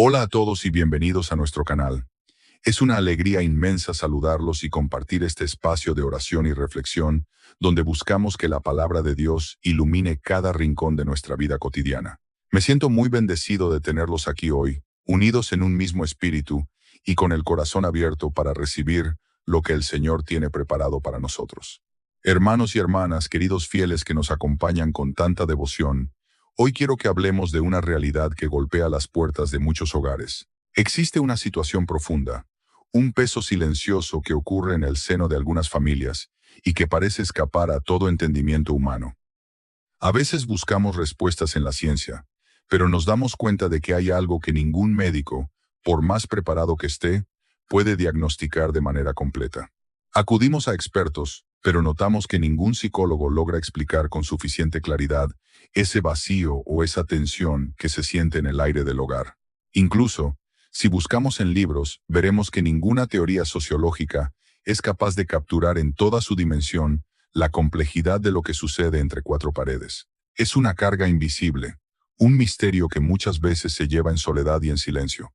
Hola a todos y bienvenidos a nuestro canal. Es una alegría inmensa saludarlos y compartir este espacio de oración y reflexión, donde buscamos que la palabra de Dios ilumine cada rincón de nuestra vida cotidiana. Me siento muy bendecido de tenerlos aquí hoy, unidos en un mismo espíritu y con el corazón abierto para recibir lo que el Señor tiene preparado para nosotros. Hermanos y hermanas, queridos fieles que nos acompañan con tanta devoción, hoy quiero que hablemos de una realidad que golpea las puertas de muchos hogares. Existe una situación profunda, un peso silencioso que ocurre en el seno de algunas familias y que parece escapar a todo entendimiento humano. A veces buscamos respuestas en la ciencia, pero nos damos cuenta de que hay algo que ningún médico, por más preparado que esté, puede diagnosticar de manera completa. Acudimos a expertos, pero notamos que ningún psicólogo logra explicar con suficiente claridad ese vacío o esa tensión que se siente en el aire del hogar. Incluso, si buscamos en libros, veremos que ninguna teoría sociológica es capaz de capturar en toda su dimensión la complejidad de lo que sucede entre cuatro paredes. Es una carga invisible, un misterio que muchas veces se lleva en soledad y en silencio.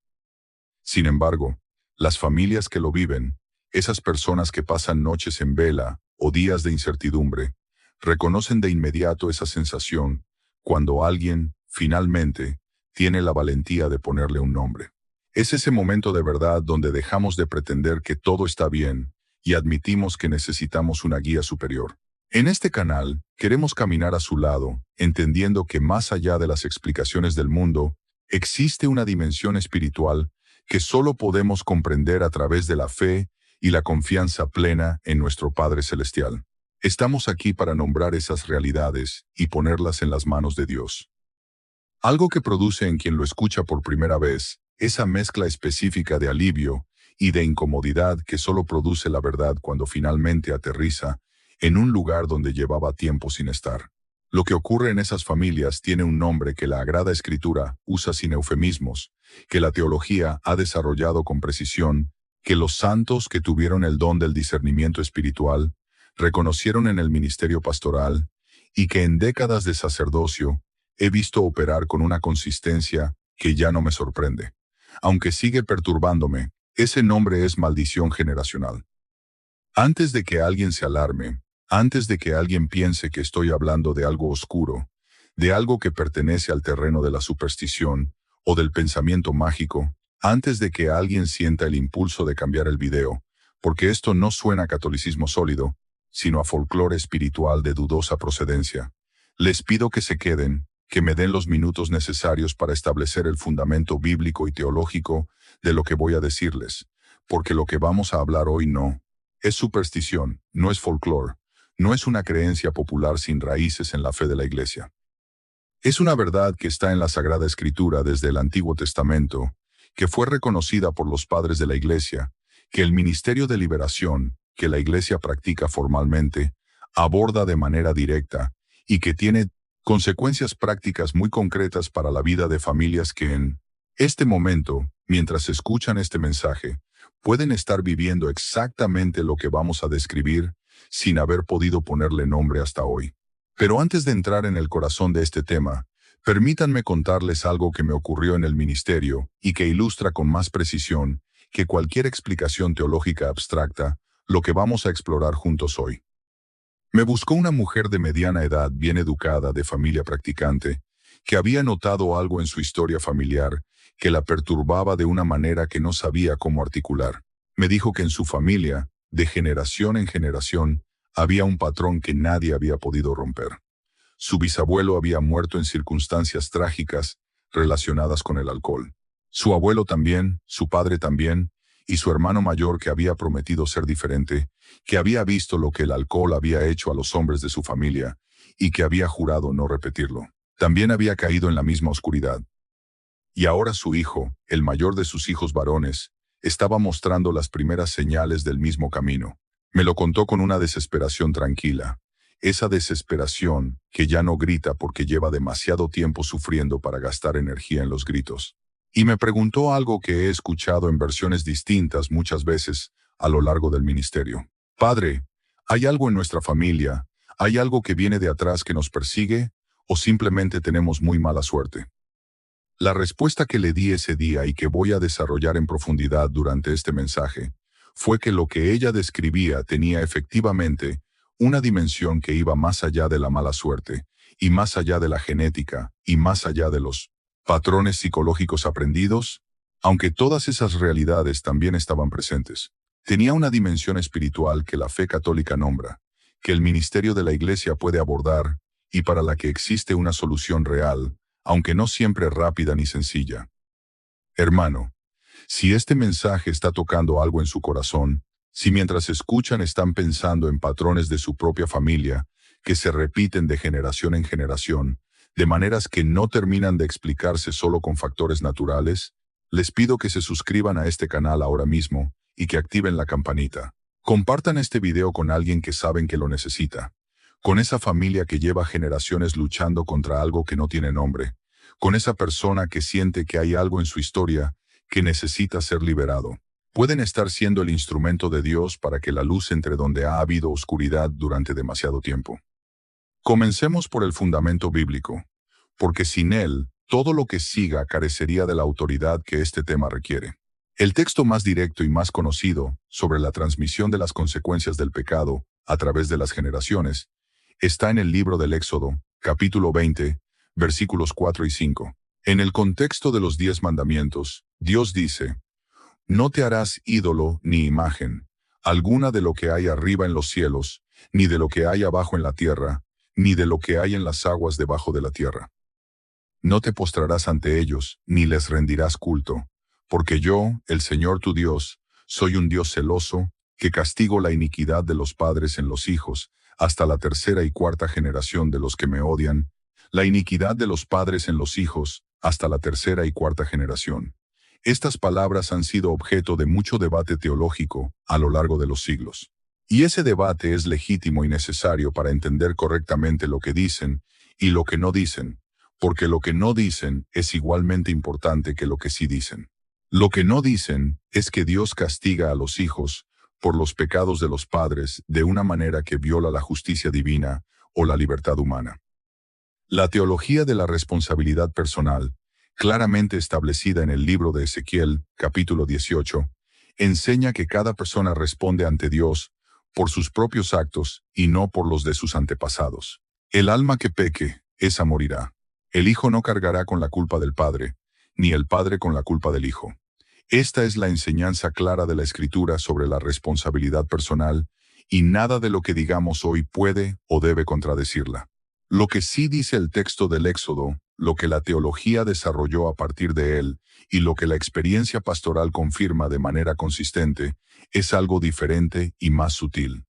Sin embargo, las familias que lo viven, esas personas que pasan noches en vela o días de incertidumbre, reconocen de inmediato esa sensación cuando alguien, finalmente, tiene la valentía de ponerle un nombre. Es ese momento de verdad donde dejamos de pretender que todo está bien y admitimos que necesitamos una guía superior. En este canal, queremos caminar a su lado, entendiendo que más allá de las explicaciones del mundo, existe una dimensión espiritual que solo podemos comprender a través de la fe y la confianza plena en nuestro Padre Celestial. Estamos aquí para nombrar esas realidades y ponerlas en las manos de Dios. Algo que produce en quien lo escucha por primera vez esa mezcla específica de alivio y de incomodidad que solo produce la verdad cuando finalmente aterriza en un lugar donde llevaba tiempo sin estar. Lo que ocurre en esas familias tiene un nombre que la Sagrada Escritura usa sin eufemismos, que la teología ha desarrollado con precisión, que los santos que tuvieron el don del discernimiento espiritual reconocieron en el ministerio pastoral y que en décadas de sacerdocio he visto operar con una consistencia que ya no me sorprende. Aunque sigue perturbándome, ese nombre es maldición generacional. Antes de que alguien se alarme, antes de que alguien piense que estoy hablando de algo oscuro, de algo que pertenece al terreno de la superstición o del pensamiento mágico, antes de que alguien sienta el impulso de cambiar el video, porque esto no suena a catolicismo sólido, sino a folclore espiritual de dudosa procedencia, les pido que se queden, que me den los minutos necesarios para establecer el fundamento bíblico y teológico de lo que voy a decirles, porque lo que vamos a hablar hoy no es superstición, no es folclore, no es una creencia popular sin raíces en la fe de la Iglesia. Es una verdad que está en la Sagrada Escritura desde el Antiguo Testamento, que fue reconocida por los padres de la Iglesia, que el ministerio de liberación, que la Iglesia practica formalmente, aborda de manera directa y que tiene consecuencias prácticas muy concretas para la vida de familias que en este momento, mientras escuchan este mensaje, pueden estar viviendo exactamente lo que vamos a describir sin haber podido ponerle nombre hasta hoy. Pero antes de entrar en el corazón de este tema, permítanme contarles algo que me ocurrió en el ministerio y que ilustra con más precisión que cualquier explicación teológica abstracta lo que vamos a explorar juntos hoy. Me buscó una mujer de mediana edad, bien educada, de familia practicante, que había notado algo en su historia familiar que la perturbaba de una manera que no sabía cómo articular. Me dijo que en su familia, de generación en generación, había un patrón que nadie había podido romper. Su bisabuelo había muerto en circunstancias trágicas relacionadas con el alcohol. Su abuelo también, su padre también, y su hermano mayor, que había prometido ser diferente, que había visto lo que el alcohol había hecho a los hombres de su familia y que había jurado no repetirlo. También había caído en la misma oscuridad. Y ahora su hijo, el mayor de sus hijos varones, estaba mostrando las primeras señales del mismo camino. Me lo contó con una desesperación tranquila, esa desesperación que ya no grita porque lleva demasiado tiempo sufriendo para gastar energía en los gritos. Y me preguntó algo que he escuchado en versiones distintas muchas veces a lo largo del ministerio. Padre, ¿hay algo en nuestra familia? ¿Hay algo que viene de atrás que nos persigue? ¿O simplemente tenemos muy mala suerte? La respuesta que le di ese día y que voy a desarrollar en profundidad durante este mensaje fue que lo que ella describía tenía efectivamente una dimensión que iba más allá de la mala suerte, y más allá de la genética, y más allá de los patrones psicológicos aprendidos, aunque todas esas realidades también estaban presentes. Tenía una dimensión espiritual que la fe católica nombra, que el ministerio de la Iglesia puede abordar y para la que existe una solución real, aunque no siempre rápida ni sencilla. Hermano, si este mensaje está tocando algo en su corazón, si mientras escuchan están pensando en patrones de su propia familia que se repiten de generación en generación, de maneras que no terminan de explicarse solo con factores naturales, les pido que se suscriban a este canal ahora mismo y que activen la campanita. Compartan este video con alguien que saben que lo necesita, con esa familia que lleva generaciones luchando contra algo que no tiene nombre, con esa persona que siente que hay algo en su historia que necesita ser liberado. Pueden estar siendo el instrumento de Dios para que la luz entre donde ha habido oscuridad durante demasiado tiempo. Comencemos por el fundamento bíblico, porque sin él, todo lo que siga carecería de la autoridad que este tema requiere. El texto más directo y más conocido sobre la transmisión de las consecuencias del pecado a través de las generaciones está en el libro del Éxodo, capítulo 20, versículos 4 y 5. En el contexto de los 10 mandamientos, Dios dice: no te harás ídolo ni imagen alguna de lo que hay arriba en los cielos, ni de lo que hay abajo en la tierra, ni de lo que hay en las aguas debajo de la tierra. No te postrarás ante ellos, ni les rendirás culto, porque yo, el Señor tu Dios, soy un Dios celoso, que castigo la iniquidad de los padres en los hijos, hasta la tercera y cuarta generación de los que me odian, la iniquidad de los padres en los hijos, hasta la tercera y cuarta generación. Estas palabras han sido objeto de mucho debate teológico a lo largo de los siglos. Y ese debate es legítimo y necesario para entender correctamente lo que dicen y lo que no dicen, porque lo que no dicen es igualmente importante que lo que sí dicen. Lo que no dicen es que Dios castiga a los hijos por los pecados de los padres de una manera que viola la justicia divina o la libertad humana. La teología de la responsabilidad personal, claramente establecida en el libro de Ezequiel, capítulo 18, enseña que cada persona responde ante Dios por sus propios actos y no por los de sus antepasados. El alma que peque, esa morirá. El hijo no cargará con la culpa del padre, ni el padre con la culpa del hijo. Esta es la enseñanza clara de la Escritura sobre la responsabilidad personal, y nada de lo que digamos hoy puede o debe contradecirla. Lo que sí dice el texto del Éxodo, lo que la teología desarrolló a partir de él, y lo que la experiencia pastoral confirma de manera consistente, es algo diferente y más sutil.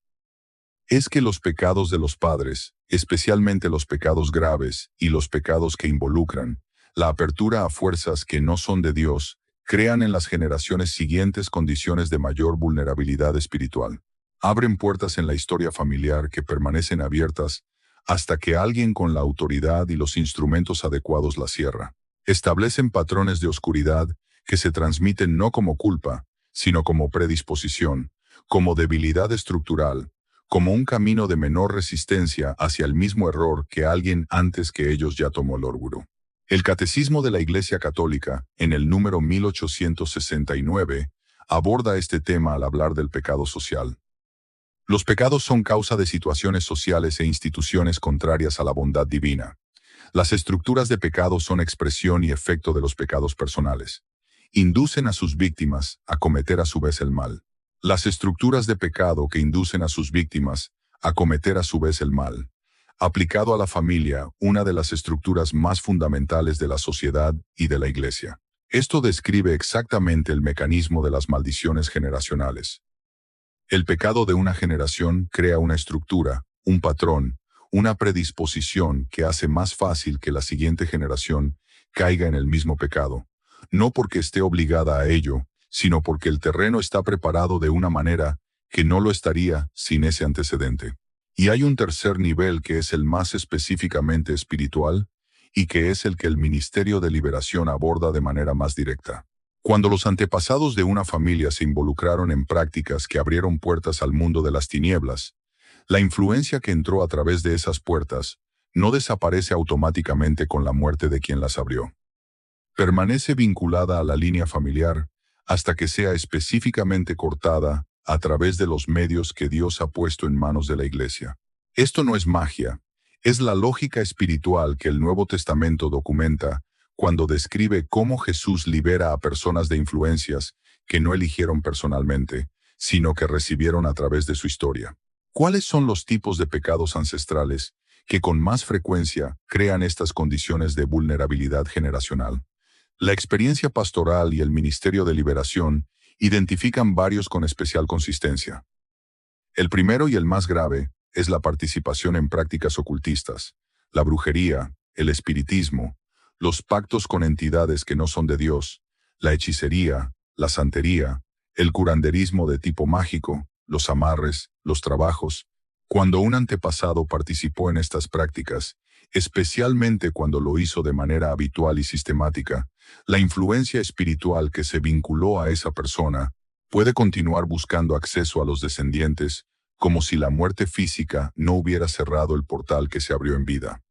Es que los pecados de los padres, especialmente los pecados graves y los pecados que involucran la apertura a fuerzas que no son de Dios, crean en las generaciones siguientes condiciones de mayor vulnerabilidad espiritual. Abren puertas en la historia familiar que permanecen abiertas hasta que alguien con la autoridad y los instrumentos adecuados las cierra. Establecen patrones de oscuridad que se transmiten no como culpa, sino como predisposición, como debilidad estructural, como un camino de menor resistencia hacia el mismo error que alguien antes que ellos ya tomó el orgullo. El Catecismo de la Iglesia Católica, en el número 1869, aborda este tema al hablar del pecado social. Los pecados son causa de situaciones sociales e instituciones contrarias a la bondad divina. Las estructuras de pecado son expresión y efecto de los pecados personales. Inducen a sus víctimas a cometer a su vez el mal. Las estructuras de pecado que inducen a sus víctimas a cometer a su vez el mal. Aplicado a la familia, una de las estructuras más fundamentales de la sociedad y de la Iglesia. Esto describe exactamente el mecanismo de las maldiciones generacionales. El pecado de una generación crea una estructura, un patrón, una predisposición que hace más fácil que la siguiente generación caiga en el mismo pecado, no porque esté obligada a ello, sino porque el terreno está preparado de una manera que no lo estaría sin ese antecedente. Y hay un tercer nivel que es el más específicamente espiritual, y que es el que el Ministerio de Liberación aborda de manera más directa. Cuando los antepasados de una familia se involucraron en prácticas que abrieron puertas al mundo de las tinieblas, la influencia que entró a través de esas puertas no desaparece automáticamente con la muerte de quien las abrió. Permanece vinculada a la línea familiar hasta que sea específicamente cortada a través de los medios que Dios ha puesto en manos de la Iglesia. Esto no es magia, es la lógica espiritual que el Nuevo Testamento documenta cuando describe cómo Jesús libera a personas de influencias que no eligieron personalmente, sino que recibieron a través de su historia. ¿Cuáles son los tipos de pecados ancestrales que con más frecuencia crean estas condiciones de vulnerabilidad generacional? La experiencia pastoral y el ministerio de liberación identifican varios con especial consistencia. El primero y el más grave es la participación en prácticas ocultistas, la brujería, el espiritismo, los pactos con entidades que no son de Dios, la hechicería, la santería, el curanderismo de tipo mágico, los amarres, los trabajos. Cuando un antepasado participó en estas prácticas, especialmente cuando lo hizo de manera habitual y sistemática, la influencia espiritual que se vinculó a esa persona puede continuar buscando acceso a los descendientes como si la muerte física no hubiera cerrado el portal que se abrió en vida.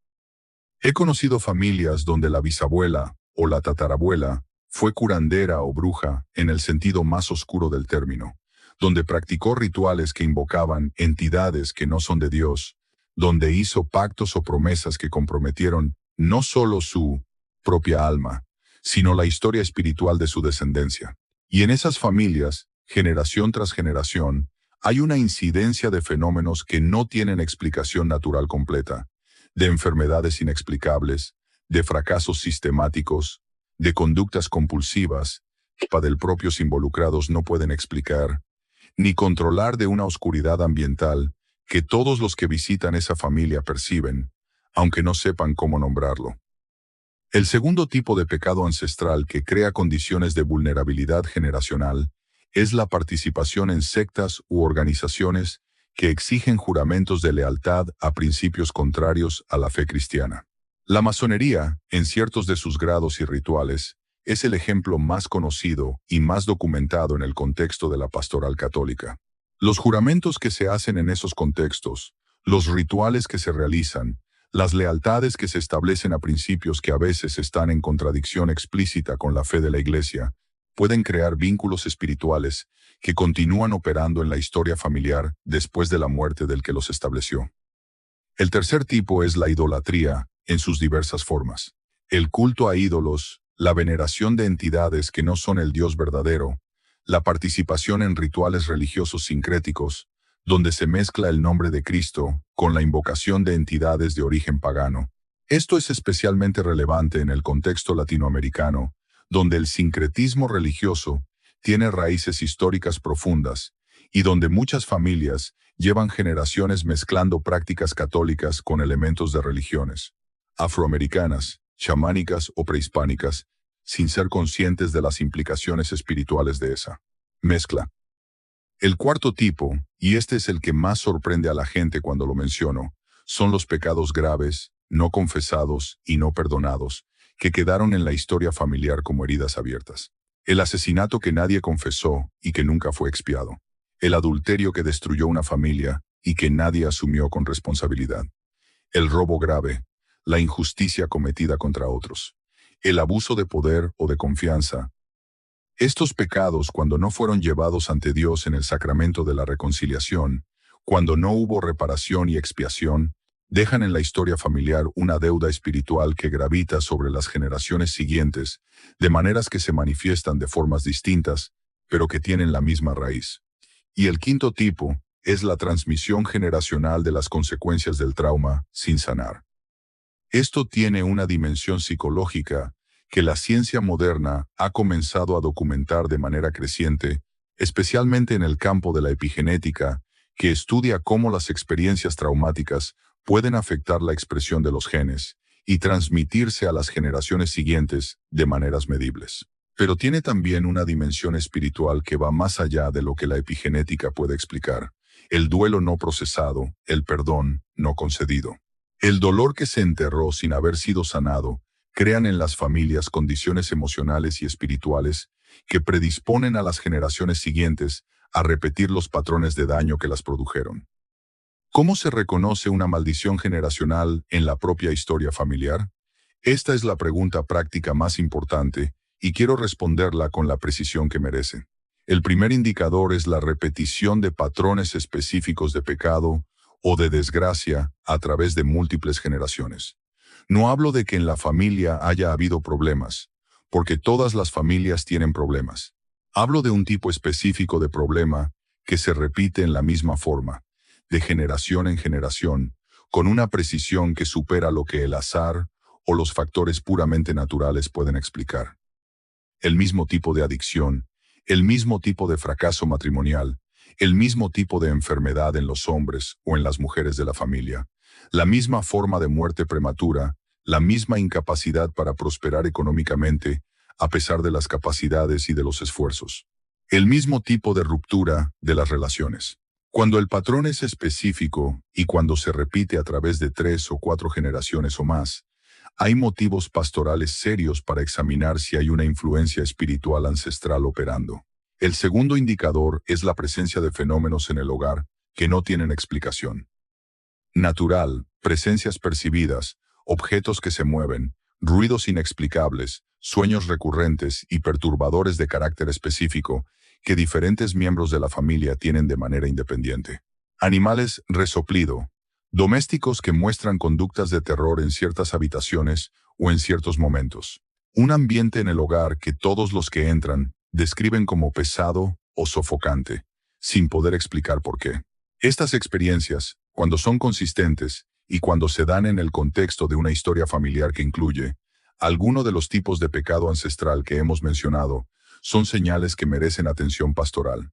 He conocido familias donde la bisabuela o la tatarabuela fue curandera o bruja en el sentido más oscuro del término, donde practicó rituales que invocaban entidades que no son de Dios, donde hizo pactos o promesas que comprometieron no solo su propia alma, sino la historia espiritual de su descendencia. Y en esas familias, generación tras generación, hay una incidencia de fenómenos que no tienen explicación natural completa, de enfermedades inexplicables, de fracasos sistemáticos, de conductas compulsivas, que del propios involucrados no pueden explicar, ni controlar de una oscuridad ambiental que todos los que visitan esa familia perciben, aunque no sepan cómo nombrarlo. El segundo tipo de pecado ancestral que crea condiciones de vulnerabilidad generacional es la participación en sectas u organizaciones que exigen juramentos de lealtad a principios contrarios a la fe cristiana. La masonería, en ciertos de sus grados y rituales, es el ejemplo más conocido y más documentado en el contexto de la pastoral católica. Los juramentos que se hacen en esos contextos, los rituales que se realizan, las lealtades que se establecen a principios que a veces están en contradicción explícita con la fe de la Iglesia, pueden crear vínculos espirituales que continúan operando en la historia familiar después de la muerte del que los estableció. El tercer tipo es la idolatría, en sus diversas formas. El culto a ídolos, la veneración de entidades que no son el Dios verdadero, la participación en rituales religiosos sincréticos, donde se mezcla el nombre de Cristo con la invocación de entidades de origen pagano. Esto es especialmente relevante en el contexto latinoamericano, donde el sincretismo religioso tiene raíces históricas profundas y donde muchas familias llevan generaciones mezclando prácticas católicas con elementos de religiones afroamericanas, chamánicas o prehispánicas, sin ser conscientes de las implicaciones espirituales de esa mezcla. El cuarto tipo, y este es el que más sorprende a la gente cuando lo menciono, son los pecados graves, no confesados y no perdonados, que quedaron en la historia familiar como heridas abiertas. El asesinato que nadie confesó y que nunca fue expiado. El adulterio que destruyó una familia y que nadie asumió con responsabilidad. El robo grave, la injusticia cometida contra otros. El abuso de poder o de confianza. Estos pecados, cuando no fueron llevados ante Dios en el sacramento de la reconciliación, cuando no hubo reparación y expiación, dejan en la historia familiar una deuda espiritual que gravita sobre las generaciones siguientes, de maneras que se manifiestan de formas distintas, pero que tienen la misma raíz. Y el quinto tipo es la transmisión generacional de las consecuencias del trauma sin sanar. Esto tiene una dimensión psicológica que la ciencia moderna ha comenzado a documentar de manera creciente, especialmente en el campo de la epigenética, que estudia cómo las experiencias traumáticas pueden afectar la expresión de los genes y transmitirse a las generaciones siguientes de maneras medibles. Pero tiene también una dimensión espiritual que va más allá de lo que la epigenética puede explicar. El duelo no procesado, el perdón no concedido. El dolor que se enterró sin haber sido sanado, crean en las familias condiciones emocionales y espirituales que predisponen a las generaciones siguientes a repetir los patrones de daño que las produjeron. ¿Cómo se reconoce una maldición generacional en la propia historia familiar? Esta es la pregunta práctica más importante y quiero responderla con la precisión que merece. El primer indicador es la repetición de patrones específicos de pecado o de desgracia a través de múltiples generaciones. No hablo de que en la familia haya habido problemas, porque todas las familias tienen problemas. Hablo de un tipo específico de problema que se repite en la misma forma, de generación en generación, con una precisión que supera lo que el azar o los factores puramente naturales pueden explicar. El mismo tipo de adicción, el mismo tipo de fracaso matrimonial, el mismo tipo de enfermedad en los hombres o en las mujeres de la familia, la misma forma de muerte prematura, la misma incapacidad para prosperar económicamente, a pesar de las capacidades y de los esfuerzos. El mismo tipo de ruptura de las relaciones. Cuando el patrón es específico y cuando se repite a través de 3 o 4 generaciones o más, hay motivos pastorales serios para examinar si hay una influencia espiritual ancestral operando. El segundo indicador es la presencia de fenómenos en el hogar que no tienen explicación. Natural, presencias percibidas, objetos que se mueven, ruidos inexplicables, sueños recurrentes y perturbadores de carácter específico que diferentes miembros de la familia tienen de manera independiente. Animales resoplido, domésticos que muestran conductas de terror en ciertas habitaciones o en ciertos momentos. Un ambiente en el hogar que todos los que entran describen como pesado o sofocante, sin poder explicar por qué. Estas experiencias, cuando son consistentes y cuando se dan en el contexto de una historia familiar que incluye alguno de los tipos de pecado ancestral que hemos mencionado, son señales que merecen atención pastoral.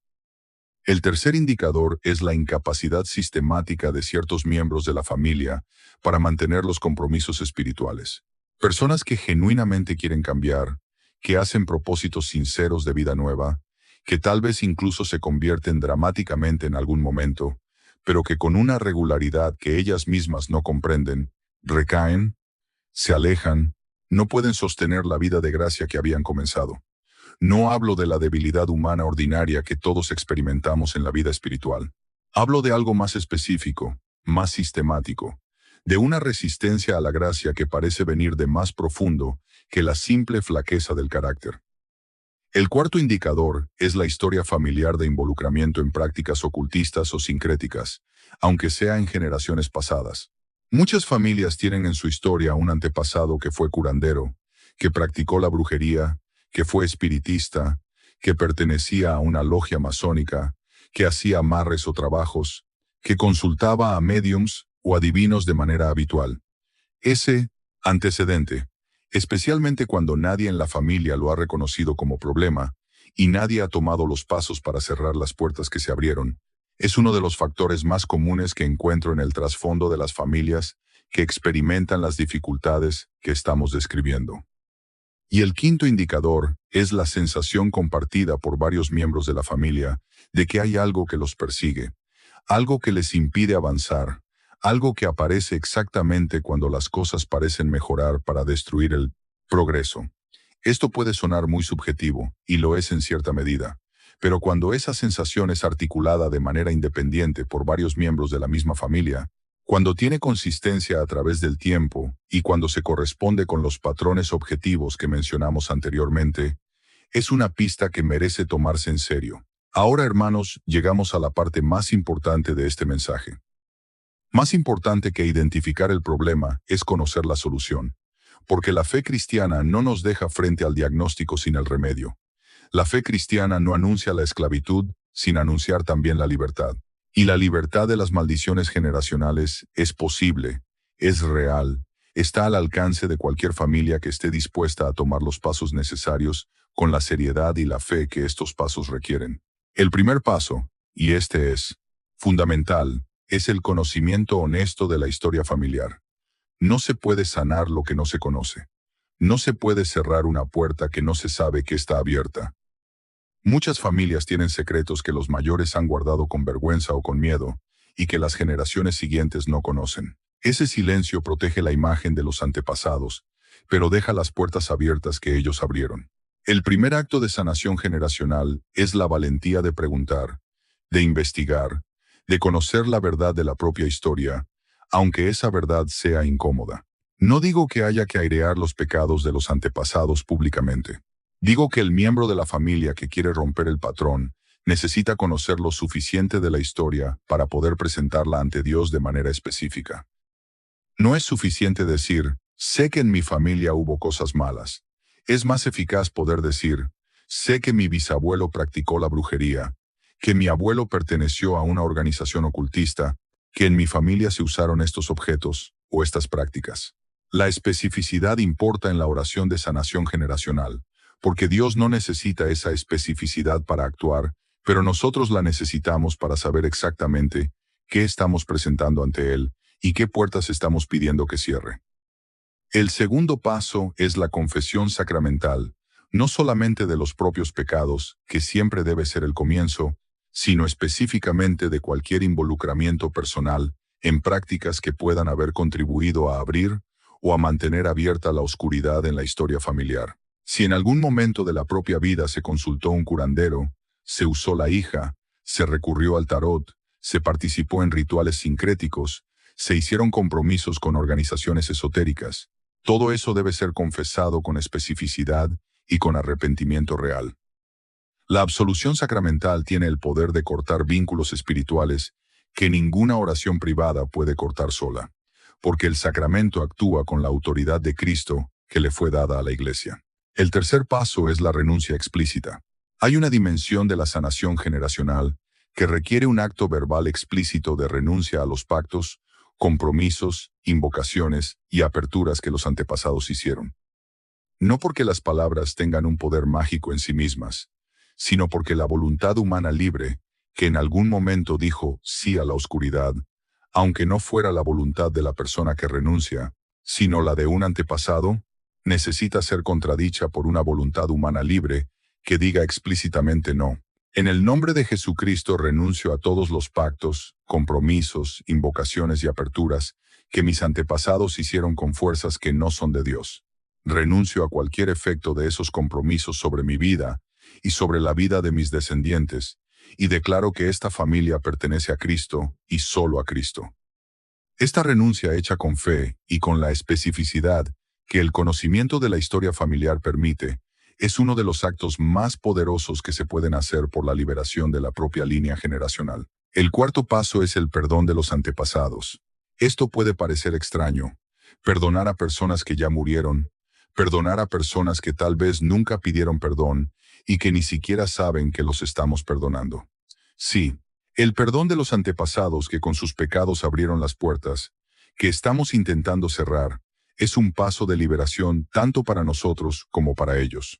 El tercer indicador es la incapacidad sistemática de ciertos miembros de la familia para mantener los compromisos espirituales. Personas que genuinamente quieren cambiar, que hacen propósitos sinceros de vida nueva, que tal vez incluso se convierten dramáticamente en algún momento, pero que con una regularidad que ellas mismas no comprenden, recaen, se alejan, no pueden sostener la vida de gracia que habían comenzado. No hablo de la debilidad humana ordinaria que todos experimentamos en la vida espiritual. Hablo de algo más específico, más sistemático, de una resistencia a la gracia que parece venir de más profundo que la simple flaqueza del carácter. El cuarto indicador es la historia familiar de involucramiento en prácticas ocultistas o sincréticas, aunque sea en generaciones pasadas. Muchas familias tienen en su historia un antepasado que fue curandero, que practicó la brujería, que fue espiritista, que pertenecía a una logia masónica, que hacía amarres o trabajos, que consultaba a médiums o adivinos de manera habitual. Ese antecedente, especialmente cuando nadie en la familia lo ha reconocido como problema y nadie ha tomado los pasos para cerrar las puertas que se abrieron, es uno de los factores más comunes que encuentro en el trasfondo de las familias que experimentan las dificultades que estamos describiendo. Y el quinto indicador es la sensación compartida por varios miembros de la familia de que hay algo que los persigue, algo que les impide avanzar, algo que aparece exactamente cuando las cosas parecen mejorar para destruir el progreso. Esto puede sonar muy subjetivo, y lo es en cierta medida, pero cuando esa sensación es articulada de manera independiente por varios miembros de la misma familia, cuando tiene consistencia a través del tiempo y cuando se corresponde con los patrones objetivos que mencionamos anteriormente, es una pista que merece tomarse en serio. Ahora, hermanos, llegamos a la parte más importante de este mensaje. Más importante que identificar el problema es conocer la solución, porque la fe cristiana no nos deja frente al diagnóstico sin el remedio. La fe cristiana no anuncia la esclavitud sin anunciar también la libertad. Y la libertad de las maldiciones generacionales es posible, es real, está al alcance de cualquier familia que esté dispuesta a tomar los pasos necesarios con la seriedad y la fe que estos pasos requieren. El primer paso, y este es fundamental, es el conocimiento honesto de la historia familiar. No se puede sanar lo que no se conoce. No se puede cerrar una puerta que no se sabe que está abierta. Muchas familias tienen secretos que los mayores han guardado con vergüenza o con miedo, y que las generaciones siguientes no conocen. Ese silencio protege la imagen de los antepasados, pero deja las puertas abiertas que ellos abrieron. El primer acto de sanación generacional es la valentía de preguntar, de investigar, de conocer la verdad de la propia historia, aunque esa verdad sea incómoda. No digo que haya que airear los pecados de los antepasados públicamente. Digo que el miembro de la familia que quiere romper el patrón necesita conocer lo suficiente de la historia para poder presentarla ante Dios de manera específica. No es suficiente decir, sé que en mi familia hubo cosas malas. Es más eficaz poder decir, sé que mi bisabuelo practicó la brujería, que mi abuelo perteneció a una organización ocultista, que en mi familia se usaron estos objetos o estas prácticas. La especificidad importa en la oración de sanación generacional, porque Dios no necesita esa especificidad para actuar, pero nosotros la necesitamos para saber exactamente qué estamos presentando ante Él y qué puertas estamos pidiendo que cierre. El segundo paso es la confesión sacramental, no solamente de los propios pecados, que siempre debe ser el comienzo, sino específicamente de cualquier involucramiento personal en prácticas que puedan haber contribuido a abrir o a mantener abierta la oscuridad en la historia familiar. Si en algún momento de la propia vida se consultó un curandero, se usó la hija, se recurrió al tarot, se participó en rituales sincréticos, se hicieron compromisos con organizaciones esotéricas, todo eso debe ser confesado con especificidad y con arrepentimiento real. La absolución sacramental tiene el poder de cortar vínculos espirituales que ninguna oración privada puede cortar sola, porque el sacramento actúa con la autoridad de Cristo que le fue dada a la Iglesia. El tercer paso es la renuncia explícita. Hay una dimensión de la sanación generacional que requiere un acto verbal explícito de renuncia a los pactos, compromisos, invocaciones y aperturas que los antepasados hicieron. No porque las palabras tengan un poder mágico en sí mismas, sino porque la voluntad humana libre, que en algún momento dijo sí a la oscuridad, aunque no fuera la voluntad de la persona que renuncia, sino la de un antepasado, necesita ser contradicha por una voluntad humana libre que diga explícitamente no. En el nombre de Jesucristo renuncio a todos los pactos, compromisos, invocaciones y aperturas que mis antepasados hicieron con fuerzas que no son de Dios. Renuncio a cualquier efecto de esos compromisos sobre mi vida y sobre la vida de mis descendientes, y declaro que esta familia pertenece a Cristo y solo a Cristo. Esta renuncia hecha con fe y con la especificidad que el conocimiento de la historia familiar permite, es uno de los actos más poderosos que se pueden hacer por la liberación de la propia línea generacional. El cuarto paso es el perdón de los antepasados. Esto puede parecer extraño. Perdonar a personas que ya murieron, perdonar a personas que tal vez nunca pidieron perdón y que ni siquiera saben que los estamos perdonando. Sí, el perdón de los antepasados que con sus pecados abrieron las puertas, que estamos intentando cerrar, es un paso de liberación tanto para nosotros como para ellos.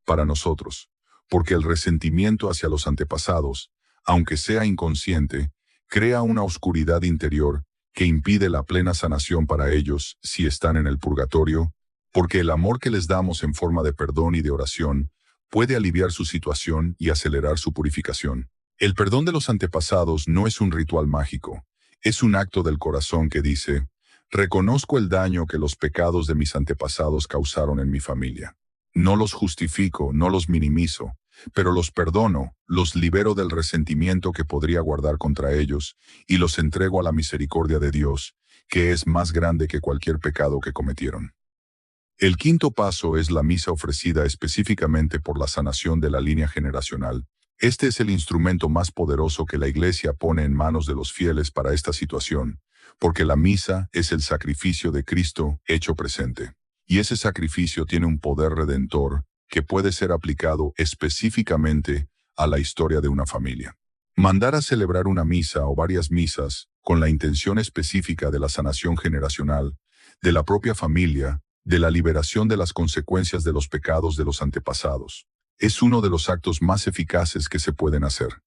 Para nosotros, porque el resentimiento hacia los antepasados, aunque sea inconsciente, crea una oscuridad interior que impide la plena sanación para ellos si están en el purgatorio, porque el amor que les damos en forma de perdón y de oración puede aliviar su situación y acelerar su purificación. El perdón de los antepasados no es un ritual mágico, es un acto del corazón que dice, reconozco el daño que los pecados de mis antepasados causaron en mi familia. No los justifico, no los minimizo, pero los perdono, los libero del resentimiento que podría guardar contra ellos y los entrego a la misericordia de Dios, que es más grande que cualquier pecado que cometieron. El quinto paso es la misa ofrecida específicamente por la sanación de la línea generacional. Este es el instrumento más poderoso que la Iglesia pone en manos de los fieles para esta situación, porque la misa es el sacrificio de Cristo hecho presente. Y ese sacrificio tiene un poder redentor que puede ser aplicado específicamente a la historia de una familia. Mandar a celebrar una misa o varias misas con la intención específica de la sanación generacional, de la propia familia, de la liberación de las consecuencias de los pecados de los antepasados, es uno de los actos más eficaces que se pueden hacer.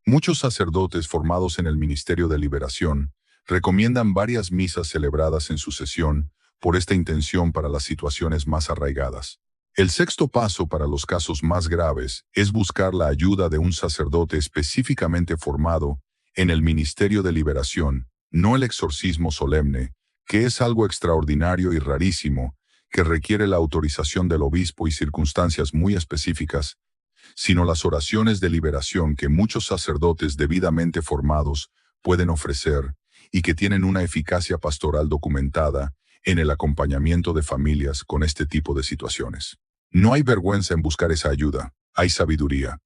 Muchos sacerdotes formados en el Ministerio de Liberación recomiendan varias misas celebradas en sucesión por esta intención para las situaciones más arraigadas. El sexto paso para los casos más graves es buscar la ayuda de un sacerdote específicamente formado en el Ministerio de Liberación, no el exorcismo solemne, que es algo extraordinario y rarísimo, que requiere la autorización del obispo y circunstancias muy específicas, sino las oraciones de liberación que muchos sacerdotes debidamente formados pueden ofrecer y que tienen una eficacia pastoral documentada en el acompañamiento de familias con este tipo de situaciones. No hay vergüenza en buscar esa ayuda, hay sabiduría.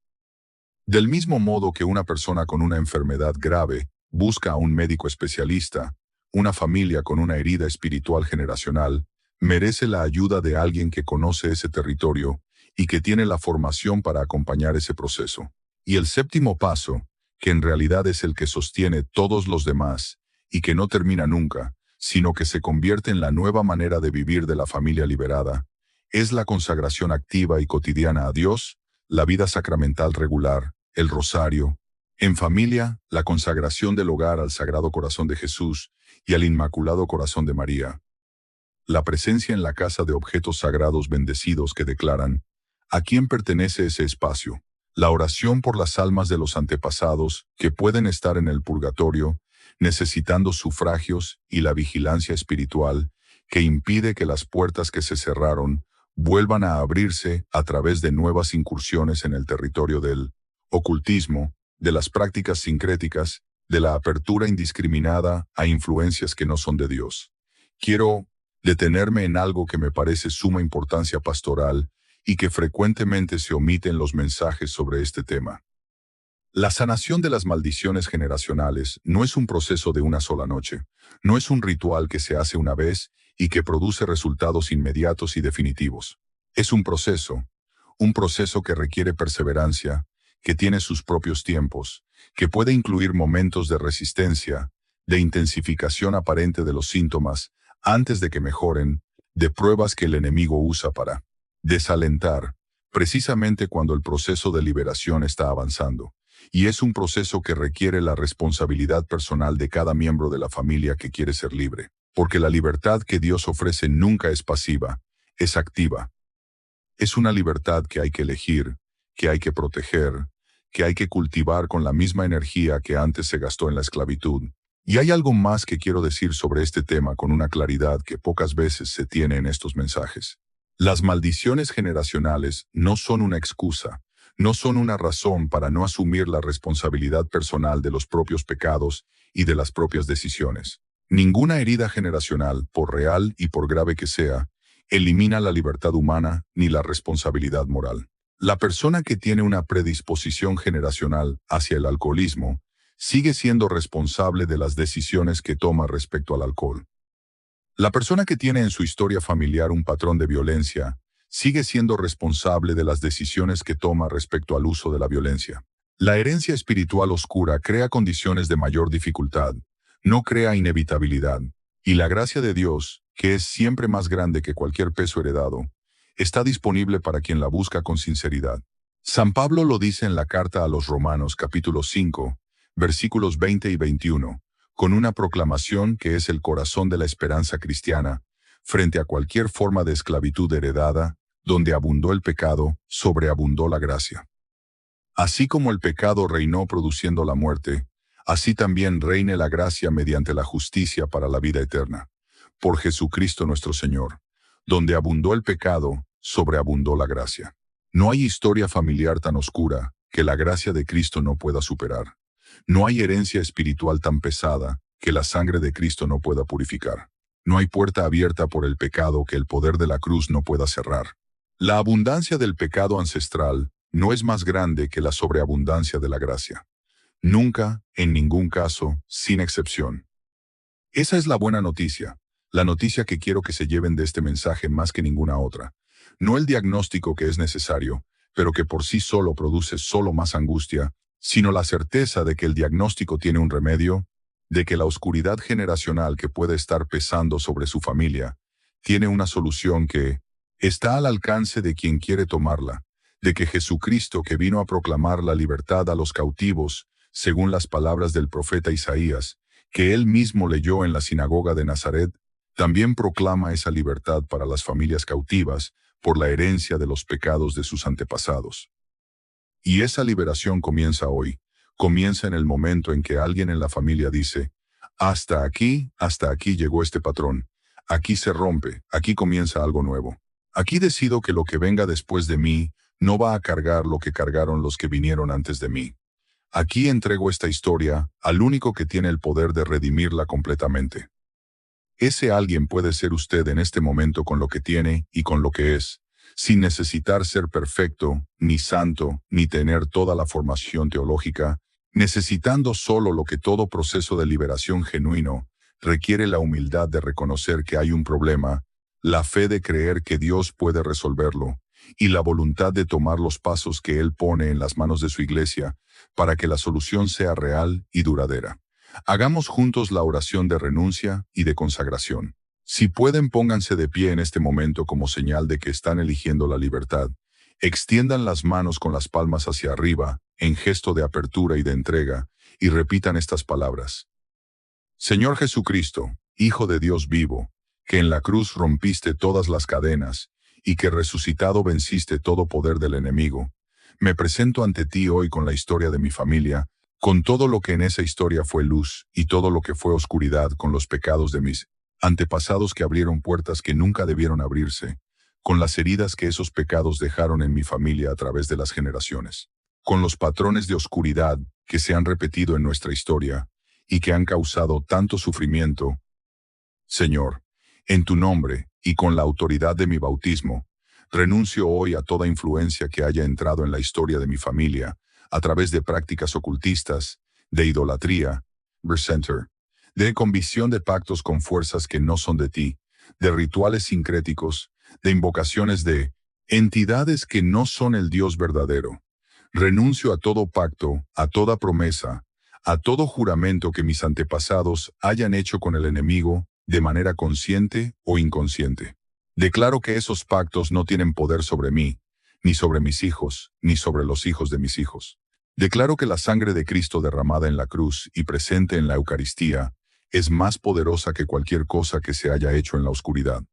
Del mismo modo que una persona con una enfermedad grave busca a un médico especialista, una familia con una herida espiritual generacional merece la ayuda de alguien que conoce ese territorio y que tiene la formación para acompañar ese proceso. Y el séptimo paso, que en realidad es el que sostiene todos los demás y que no termina nunca, sino que se convierte en la nueva manera de vivir de la familia liberada, es la consagración activa y cotidiana a Dios, la vida sacramental regular, el rosario, en familia, la consagración del hogar al Sagrado Corazón de Jesús y al Inmaculado Corazón de María, la presencia en la casa de objetos sagrados bendecidos que declaran ¿a quién pertenece ese espacio? La oración por las almas de los antepasados que pueden estar en el purgatorio, necesitando sufragios y la vigilancia espiritual que impide que las puertas que se cerraron vuelvan a abrirse a través de nuevas incursiones en el territorio del ocultismo, de las prácticas sincréticas, de la apertura indiscriminada a influencias que no son de Dios. Quiero detenerme en algo que me parece suma importancia pastoral y que frecuentemente se omite en los mensajes sobre este tema. La sanación de las maldiciones generacionales no es un proceso de una sola noche, no es un ritual que se hace una vez y que produce resultados inmediatos y definitivos. Es un proceso que requiere perseverancia, que tiene sus propios tiempos, que puede incluir momentos de resistencia, de intensificación aparente de los síntomas, antes de que mejoren, de pruebas que el enemigo usa para desalentar, precisamente cuando el proceso de liberación está avanzando. Y es un proceso que requiere la responsabilidad personal de cada miembro de la familia que quiere ser libre, porque la libertad que Dios ofrece nunca es pasiva, es activa. Es una libertad que hay que elegir, que hay que proteger, que hay que cultivar con la misma energía que antes se gastó en la esclavitud. Y hay algo más que quiero decir sobre este tema con una claridad que pocas veces se tiene en estos mensajes. Las maldiciones generacionales no son una excusa, no son una razón para no asumir la responsabilidad personal de los propios pecados y de las propias decisiones. Ninguna herida generacional, por real y por grave que sea, elimina la libertad humana ni la responsabilidad moral. La persona que tiene una predisposición generacional hacia el alcoholismo sigue siendo responsable de las decisiones que toma respecto al alcohol. La persona que tiene en su historia familiar un patrón de violencia sigue siendo responsable de las decisiones que toma respecto al uso de la violencia. La herencia espiritual oscura crea condiciones de mayor dificultad, no crea inevitabilidad, y la gracia de Dios, que es siempre más grande que cualquier peso heredado, está disponible para quien la busca con sinceridad. San Pablo lo dice en la carta a los Romanos capítulo 5, versículos 20 y 21, con una proclamación que es el corazón de la esperanza cristiana, frente a cualquier forma de esclavitud heredada, donde abundó el pecado, sobreabundó la gracia. Así como el pecado reinó produciendo la muerte, así también reine la gracia mediante la justicia para la vida eterna. Por Jesucristo nuestro Señor, donde abundó el pecado, sobreabundó la gracia. No hay historia familiar tan oscura que la gracia de Cristo no pueda superar. No hay herencia espiritual tan pesada que la sangre de Cristo no pueda purificar. No hay puerta abierta por el pecado que el poder de la cruz no pueda cerrar. La abundancia del pecado ancestral no es más grande que la sobreabundancia de la gracia. Nunca, en ningún caso, sin excepción. Esa es la buena noticia, la noticia que quiero que se lleven de este mensaje más que ninguna otra. No el diagnóstico que es necesario, pero que por sí solo produce solo más angustia, sino la certeza de que el diagnóstico tiene un remedio, de que la oscuridad generacional que puede estar pesando sobre su familia tiene una solución que está al alcance de quien quiere tomarla, de que Jesucristo, que vino a proclamar la libertad a los cautivos, según las palabras del profeta Isaías, que él mismo leyó en la sinagoga de Nazaret, también proclama esa libertad para las familias cautivas por la herencia de los pecados de sus antepasados. Y esa liberación comienza hoy, comienza en el momento en que alguien en la familia dice, hasta aquí llegó este patrón, aquí se rompe, aquí comienza algo nuevo. Aquí decido que lo que venga después de mí no va a cargar lo que cargaron los que vinieron antes de mí. Aquí entrego esta historia al único que tiene el poder de redimirla completamente. Ese alguien puede ser usted en este momento con lo que tiene y con lo que es, sin necesitar ser perfecto, ni santo, ni tener toda la formación teológica, necesitando solo lo que todo proceso de liberación genuino requiere: la humildad de reconocer que hay un problema, la fe de creer que Dios puede resolverlo, y la voluntad de tomar los pasos que Él pone en las manos de su iglesia para que la solución sea real y duradera. Hagamos juntos la oración de renuncia y de consagración. Si pueden, pónganse de pie en este momento como señal de que están eligiendo la libertad. Extiendan las manos con las palmas hacia arriba, en gesto de apertura y de entrega, y repitan estas palabras. Señor Jesucristo, Hijo de Dios vivo, que en la cruz rompiste todas las cadenas, y que resucitado venciste todo poder del enemigo, me presento ante ti hoy con la historia de mi familia, con todo lo que en esa historia fue luz y todo lo que fue oscuridad, con los pecados de mis antepasados que abrieron puertas que nunca debieron abrirse, con las heridas que esos pecados dejaron en mi familia a través de las generaciones, con los patrones de oscuridad que se han repetido en nuestra historia y que han causado tanto sufrimiento. Señor, en tu nombre y con la autoridad de mi bautismo, renuncio hoy a toda influencia que haya entrado en la historia de mi familia a través de prácticas ocultistas, de idolatría, de convicción de pactos con fuerzas que no son de ti, de rituales sincréticos, de invocaciones de entidades que no son el Dios verdadero. Renuncio a todo pacto, a toda promesa, a todo juramento que mis antepasados hayan hecho con el enemigo, de manera consciente o inconsciente. Declaro que esos pactos no tienen poder sobre mí, ni sobre mis hijos, ni sobre los hijos de mis hijos. Declaro que la sangre de Cristo derramada en la cruz y presente en la Eucaristía es más poderosa que cualquier cosa que se haya hecho en la oscuridad.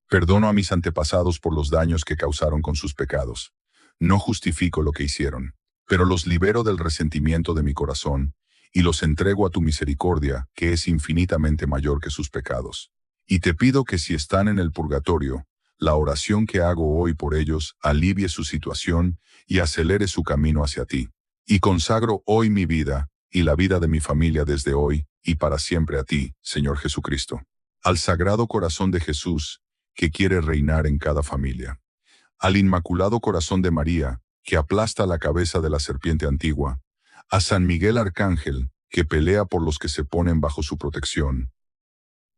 Perdono a mis antepasados por los daños que causaron con sus pecados. No justifico lo que hicieron, pero los libero del resentimiento de mi corazón y los entrego a tu misericordia, que es infinitamente mayor que sus pecados. Y te pido que si están en el purgatorio, la oración que hago hoy por ellos alivie su situación y acelere su camino hacia ti. Y consagro hoy mi vida y la vida de mi familia desde hoy y para siempre a ti, Señor Jesucristo. Al Sagrado Corazón de Jesús, que quiere reinar en cada familia. Al Inmaculado Corazón de María, que aplasta la cabeza de la serpiente antigua. A San Miguel Arcángel, que pelea por los que se ponen bajo su protección.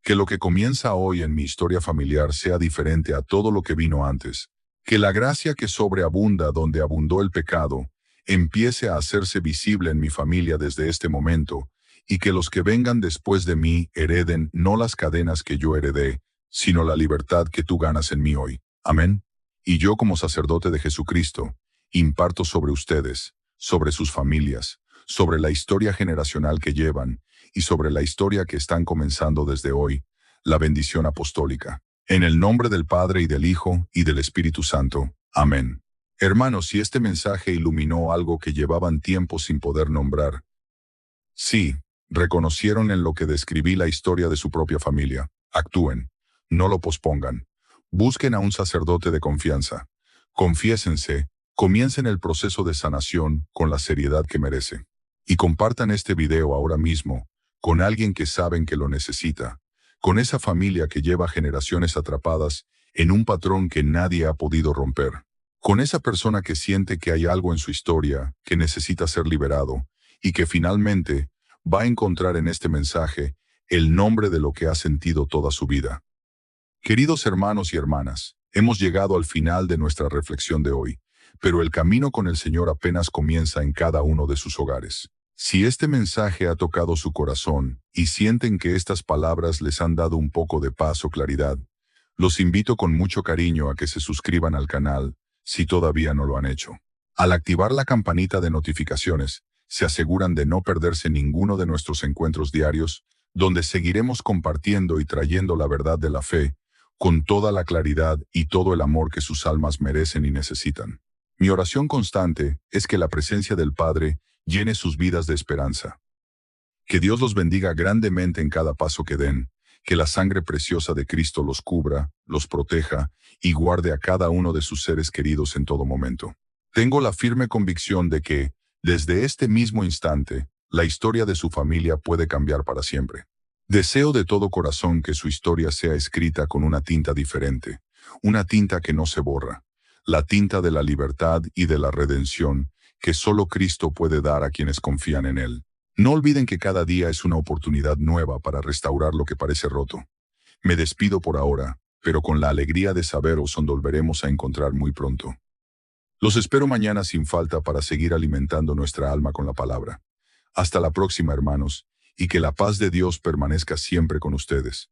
Que lo que comienza hoy en mi historia familiar sea diferente a todo lo que vino antes. Que la gracia que sobreabunda donde abundó el pecado, empiece a hacerse visible en mi familia desde este momento, y que los que vengan después de mí hereden no las cadenas que yo heredé, sino la libertad que tú ganas en mí hoy. Amén. Y yo, como sacerdote de Jesucristo, imparto sobre ustedes, sobre sus familias, sobre la historia generacional que llevan, y sobre la historia que están comenzando desde hoy, la bendición apostólica. En el nombre del Padre y del Hijo y del Espíritu Santo. Amén. Hermanos, si este mensaje iluminó algo que llevaban tiempo sin poder nombrar, sí, reconocieron en lo que describí la historia de su propia familia, actúen, no lo pospongan. Busquen a un sacerdote de confianza. Confiésense, comiencen el proceso de sanación con la seriedad que merece. Y compartan este video ahora mismo con alguien que saben que lo necesita, con esa familia que lleva generaciones atrapadas en un patrón que nadie ha podido romper, con esa persona que siente que hay algo en su historia que necesita ser liberado y que finalmente va a encontrar en este mensaje el nombre de lo que ha sentido toda su vida. Queridos hermanos y hermanas, hemos llegado al final de nuestra reflexión de hoy, pero el camino con el Señor apenas comienza en cada uno de sus hogares. Si este mensaje ha tocado su corazón y sienten que estas palabras les han dado un poco de paz o claridad, los invito con mucho cariño a que se suscriban al canal, si todavía no lo han hecho. Al activar la campanita de notificaciones, se aseguran de no perderse ninguno de nuestros encuentros diarios, donde seguiremos compartiendo y trayendo la verdad de la fe, con toda la claridad y todo el amor que sus almas merecen y necesitan. Mi oración constante es que la presencia del Padre llene sus vidas de esperanza. Que Dios los bendiga grandemente en cada paso que den, que la sangre preciosa de Cristo los cubra, los proteja y guarde a cada uno de sus seres queridos en todo momento. Tengo la firme convicción de que, desde este mismo instante, la historia de su familia puede cambiar para siempre. Deseo de todo corazón que su historia sea escrita con una tinta diferente, una tinta que no se borra, la tinta de la libertad y de la redención que solo Cristo puede dar a quienes confían en Él. No olviden que cada día es una oportunidad nueva para restaurar lo que parece roto. Me despido por ahora, pero con la alegría de saberos os volveremos a encontrar muy pronto. Los espero mañana sin falta para seguir alimentando nuestra alma con la palabra. Hasta la próxima, hermanos, y que la paz de Dios permanezca siempre con ustedes.